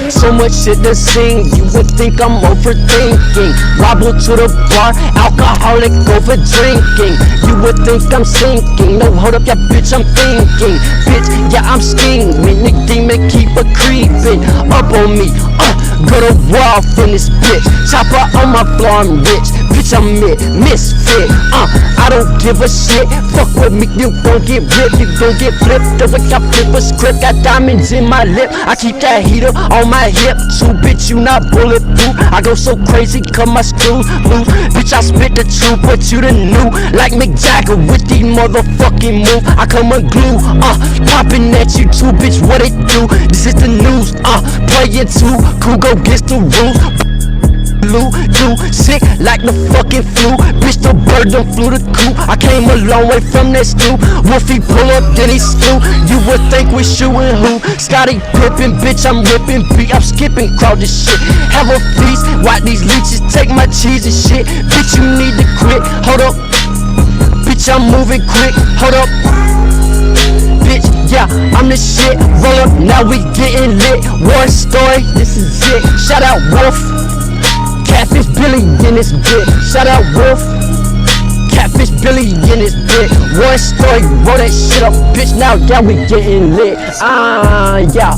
So much shit to sing, you would think I'm overthinking. Wobble to the bar, alcoholic over drinking. You would think I'm sinking. No, hold up, yeah, bitch, I'm thinking. Bitch, yeah, I'm scheming. The demon keep a creeping up on me. Go to war in this bitch. Chopper on my floor, I'm rich. Bitch, I'm misfit. I don't give a shit. Fuck with me, you gon' get ripped. You gon' get flipped. The way I flip a script, got diamonds in my lip. I keep that heater on my hip. So bitch, you not bulletproof. I go so crazy, cut my screws loose. Bitch, I spit the truth, but you the new. Like Mick Jagger with these motherfucking moves. I come unglued, popping at you too, bitch, what it do? This is the news, play it too cool, go against the rules. You sick like the fucking flu. Bitch, the bird done flew the coop. I came a long way from that stoop. Wolfie pull up, then he slew. You would think we shooting who? Scotty Pippen, bitch, I'm ripping beat. I'm skipping crowd this shit. Have a feast, watch these leeches take my cheese and shit. Bitch, you need to quit, hold up. Bitch, I'm moving quick, hold up. Bitch, yeah, I'm the shit. Roll up, now we getting lit. War story, this is it. Shout out Wolf. Catfish Billy in this bitch. Shout out Wolf. Catfish Billy in this bitch. War story, roll that shit up, bitch. Now, yeah, we getting lit. Yeah.